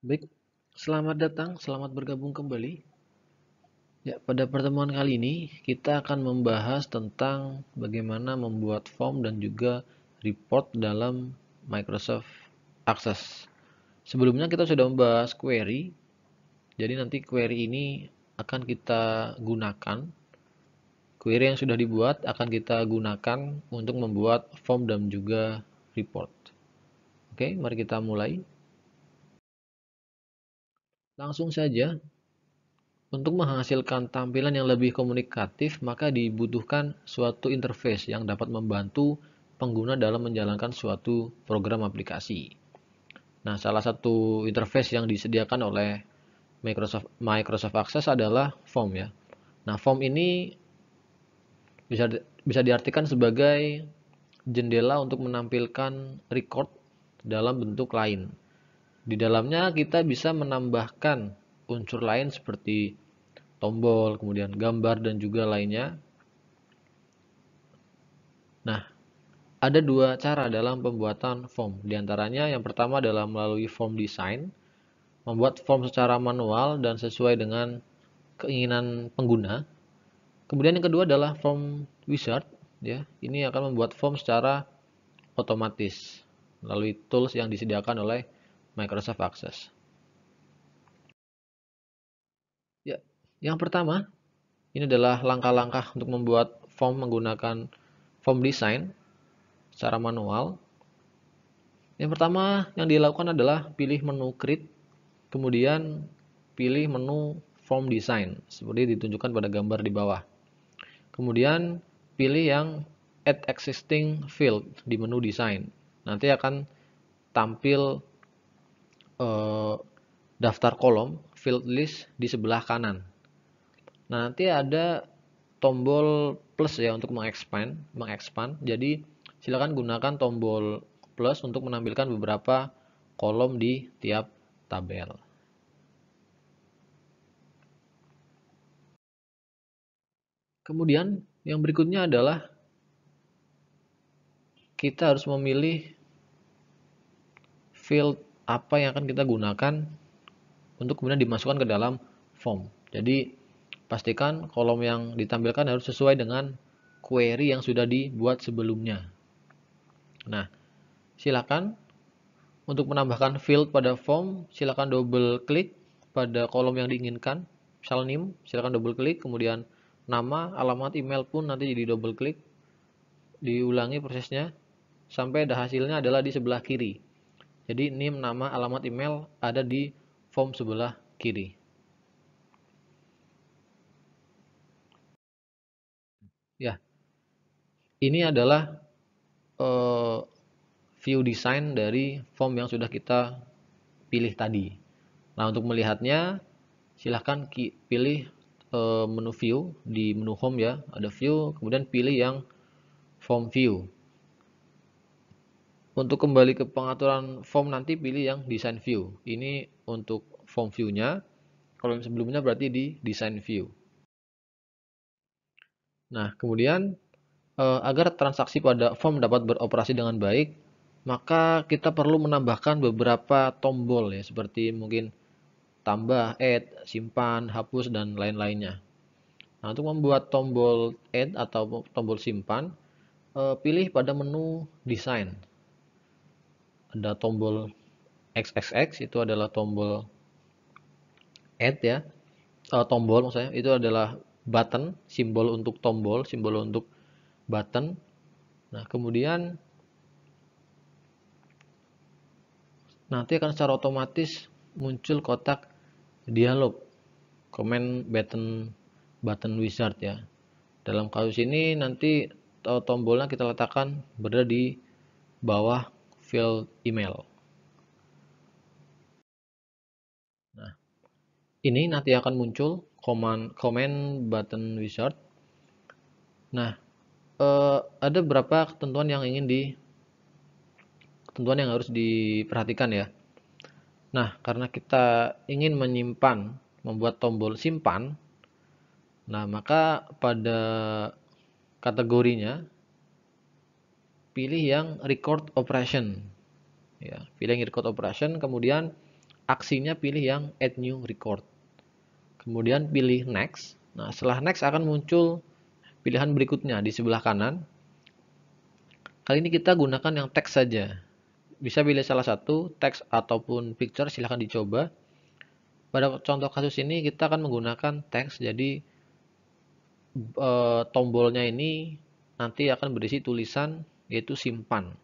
Baik, selamat datang, selamat bergabung kembali. Ya, pada pertemuan kali ini kita akan membahas tentang bagaimana membuat form dan juga report dalam Microsoft Access. Sebelumnya kita sudah membahas query, jadi nanti query ini akan kita gunakan. Query yang sudah dibuat akan kita gunakan untuk membuat form dan juga report. Oke, mari kita mulai. Langsung saja. Untuk menghasilkan tampilan yang lebih komunikatif, maka dibutuhkan suatu interface yang dapat membantu pengguna dalam menjalankan suatu program aplikasi. Nah, salah satu interface yang disediakan oleh Microsoft Access adalah form ya. Nah, form ini bisa bisa diartikan sebagai jendela untuk menampilkan record dalam bentuk lain. Di dalamnya kita bisa menambahkan unsur lain seperti tombol, kemudian gambar dan juga lainnya. Nah, ada dua cara dalam pembuatan form. Di antaranya yang pertama adalah melalui form design, membuat form secara manual dan sesuai dengan keinginan pengguna. Kemudian yang kedua adalah form wizard, ya. Ini akan membuat form secara otomatis melalui tools yang disediakan oleh Microsoft Access. Ya, yang pertama, ini adalah langkah-langkah untuk membuat form menggunakan form design secara manual. Yang pertama yang dilakukan adalah pilih menu create, kemudian pilih menu form design seperti ditunjukkan pada gambar di bawah. Kemudian pilih yang add existing field di menu design. Nanti akan tampil daftar kolom field list di sebelah kanan. Nah, nanti ada tombol plus ya untuk mengexpand. Jadi silakan gunakan tombol plus untuk menampilkan beberapa kolom di tiap tabel. Kemudian yang berikutnya adalah kita harus memilih field apa yang akan kita gunakan untuk kemudian dimasukkan ke dalam form. Jadi pastikan kolom yang ditampilkan harus sesuai dengan query yang sudah dibuat sebelumnya. Nah, silakan untuk menambahkan field pada form, silakan double klik pada kolom yang diinginkan. Misal name, silakan double klik, kemudian nama, alamat email pun nanti jadi double klik. Diulangi prosesnya sampai hasilnya adalah di sebelah kiri. Jadi name, nama, alamat email ada di form sebelah kiri. Ya, ini adalah uh, view design dari form yang sudah kita pilih tadi. Nah, untuk melihatnya silahkan pilih menu view di menu home ya, ada view, kemudian pilih yang form view. Untuk kembali ke pengaturan form nanti pilih yang design view. Ini untuk form view-nya. Kalau yang sebelumnya berarti di design view. Nah, kemudian agar transaksi pada form dapat beroperasi dengan baik, maka kita perlu menambahkan beberapa tombol ya, seperti mungkin tambah, add, simpan, hapus, dan lain-lainnya. Nah, untuk membuat tombol add atau tombol simpan, pilih pada menu design. Ada tombol XXX, itu adalah tombol add ya. Tombol maksudnya, itu adalah button, simbol untuk tombol, simbol untuk button. Nah, kemudian nanti akan secara otomatis muncul kotak dialog comment button wizard ya. Dalam kasus ini nanti tombolnya kita letakkan berada di bawah field email. Nah, ini nanti akan muncul comment button wizard. Nah, ada beberapa ketentuan yang harus diperhatikan ya. Nah, karena kita ingin membuat tombol simpan, nah maka pada kategorinya pilih yang record operation. Ya, pilih yang record operation, kemudian aksinya pilih yang add new record. Kemudian pilih next. Nah, setelah next akan muncul pilihan berikutnya di sebelah kanan. Kali ini kita gunakan yang teks saja. Bisa pilih salah satu, teks ataupun picture, silahkan dicoba. Pada contoh kasus ini kita akan menggunakan teks, jadi tombolnya ini nanti akan berisi tulisan yaitu simpan.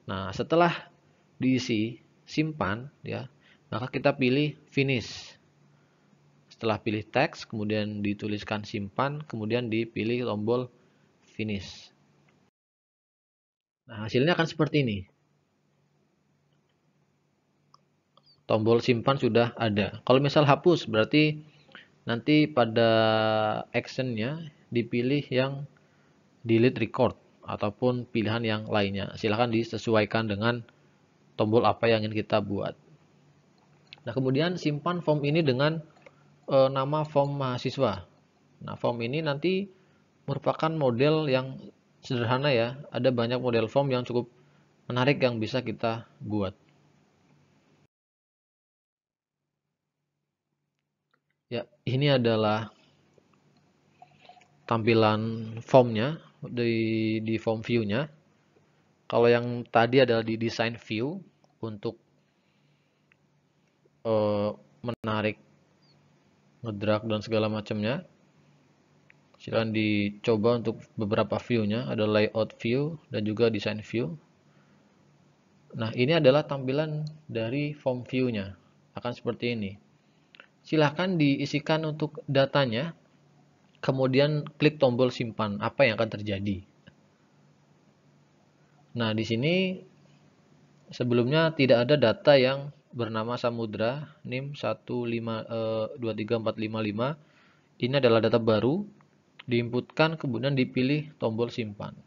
Nah, setelah diisi simpan ya, maka kita pilih finish. Setelah pilih teks, kemudian dituliskan simpan, kemudian dipilih tombol finish. Nah, hasilnya akan seperti ini. Tombol simpan sudah ada. Kalau misal hapus, berarti nanti pada actionnya dipilih yang delete record ataupun pilihan yang lainnya. Silahkan disesuaikan dengan tombol apa yang ingin kita buat. Nah, kemudian simpan form ini dengan nama form mahasiswa. Nah, form ini nanti merupakan model yang sederhana ya. Ada banyak model form yang cukup menarik yang bisa kita buat. Ya, ini adalah tampilan formnya di form view-nya. Kalau yang tadi adalah di design view untuk menarik, ngedrag dan segala macamnya. Silahkan dicoba untuk beberapa view-nya, ada layout view dan juga design view. Nah, ini adalah tampilan dari form view-nya. Akan seperti ini. Silahkan diisikan untuk datanya, kemudian klik tombol simpan. Apa yang akan terjadi? Nah, di sini sebelumnya tidak ada data yang bernama Samudra NIM 1523455. Ini adalah data baru, diinputkan kemudian dipilih tombol simpan.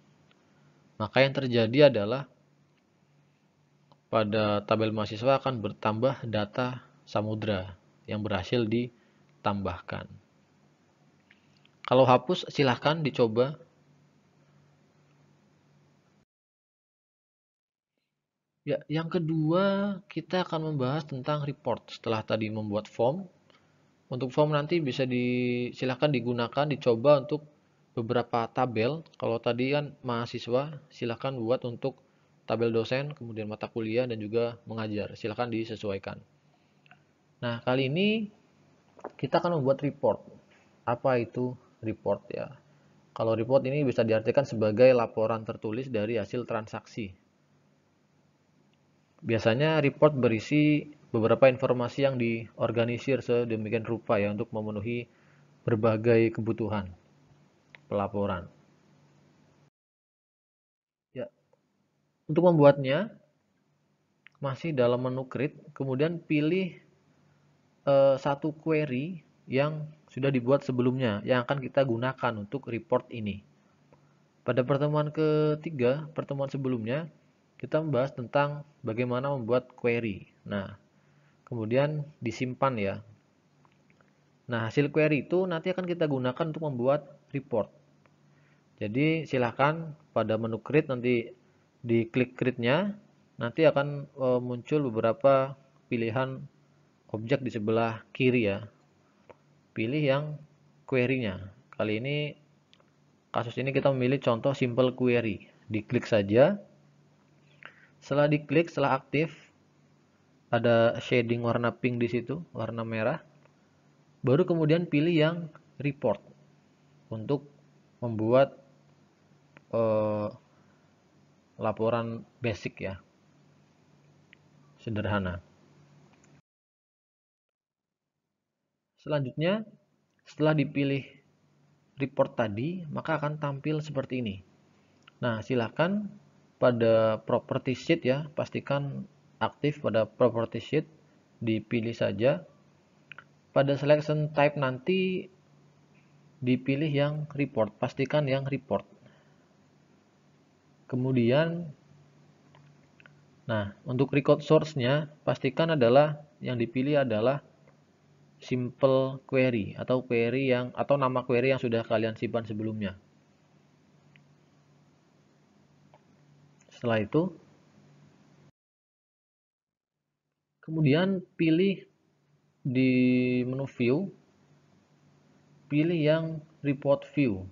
Maka yang terjadi adalah pada tabel mahasiswa akan bertambah data Samudra yang berhasil ditambahkan. Kalau hapus silahkan dicoba. Ya, yang kedua kita akan membahas tentang report. Setelah tadi membuat form, untuk form nanti bisa silahkan digunakan, dicoba untuk beberapa tabel. Kalau tadi kan mahasiswa, silahkan buat untuk tabel dosen, kemudian mata kuliah dan juga mengajar. Silahkan disesuaikan. Nah, kali ini kita akan membuat report. Apa itu report ya? Kalau report ini bisa diartikan sebagai laporan tertulis dari hasil transaksi. Biasanya report berisi beberapa informasi yang diorganisir sedemikian rupa ya untuk memenuhi berbagai kebutuhan pelaporan. Ya, untuk membuatnya masih dalam menu create, kemudian pilih satu query yang sudah dibuat sebelumnya yang akan kita gunakan untuk report ini. Pada pertemuan ketiga, pertemuan sebelumnya, kita membahas tentang bagaimana membuat query. Nah, kemudian disimpan ya. Nah, hasil query itu nanti akan kita gunakan untuk membuat report. Jadi, silahkan pada menu create nanti diklik create-nya, nanti akan muncul beberapa pilihan objek di sebelah kiri ya. Pilih yang query-nya. Kali ini kasus ini kita memilih contoh simple query. Diklik saja. Setelah diklik, setelah aktif, ada shading warna pink di situ, warna merah. Baru kemudian pilih yang report untuk membuat laporan basic ya, sederhana. Selanjutnya, setelah dipilih report tadi, maka akan tampil seperti ini. Nah, silakan pada property sheet ya, pastikan aktif pada property sheet, dipilih saja. Pada selection type nanti dipilih yang report, pastikan yang report. Kemudian, nah untuk record source-nya, pastikan adalah yang dipilih adalah simple query atau query yang atau nama query yang sudah kalian simpan sebelumnya. Setelah itu Kemudian pilih di menu view, pilih yang report view.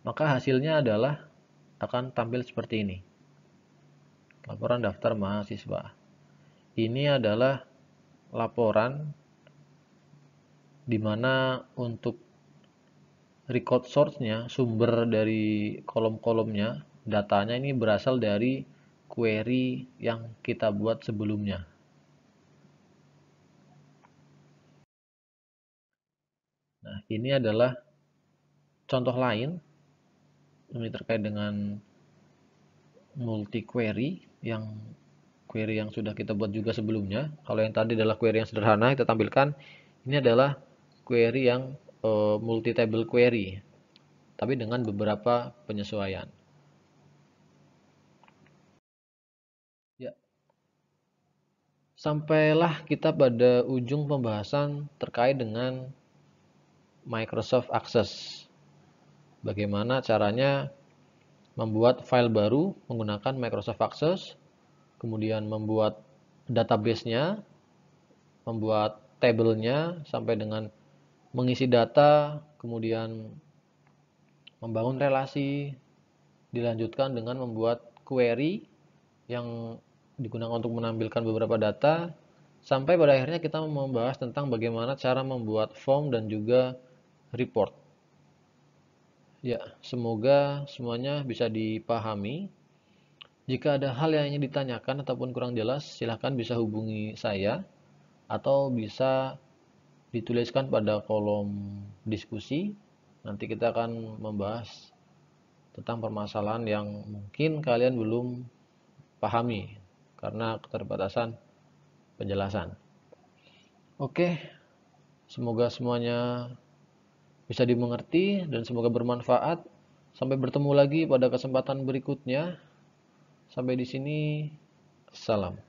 Maka hasilnya adalah akan tampil seperti ini. Laporan daftar mahasiswa. Ini adalah laporan di mana untuk record source-nya, sumber dari kolom-kolomnya, datanya ini berasal dari query yang kita buat sebelumnya. Nah, ini adalah contoh lain, ini terkait dengan multi query query yang sudah kita buat juga sebelumnya. Kalau yang tadi adalah query yang sederhana kita tampilkan, ini adalah query yang multi table query, tapi dengan beberapa penyesuaian. Ya, sampailah kita pada ujung pembahasan terkait dengan Microsoft Access. Bagaimana caranya membuat file baru menggunakan Microsoft Access, kemudian membuat database-nya, membuat tabelnya, sampai dengan mengisi data, kemudian membangun relasi, dilanjutkan dengan membuat query yang digunakan untuk menampilkan beberapa data, sampai pada akhirnya kita membahas tentang bagaimana cara membuat form dan juga report. Ya, semoga semuanya bisa dipahami. Jika ada hal yang ingin ditanyakan ataupun kurang jelas, silahkan bisa hubungi saya atau bisa dituliskan pada kolom diskusi. Nanti kita akan membahas tentang permasalahan yang mungkin kalian belum pahami karena keterbatasan penjelasan. Oke, semoga semuanya bisa dimengerti dan semoga bermanfaat. Sampai bertemu lagi pada kesempatan berikutnya. Sampai di sini, salam.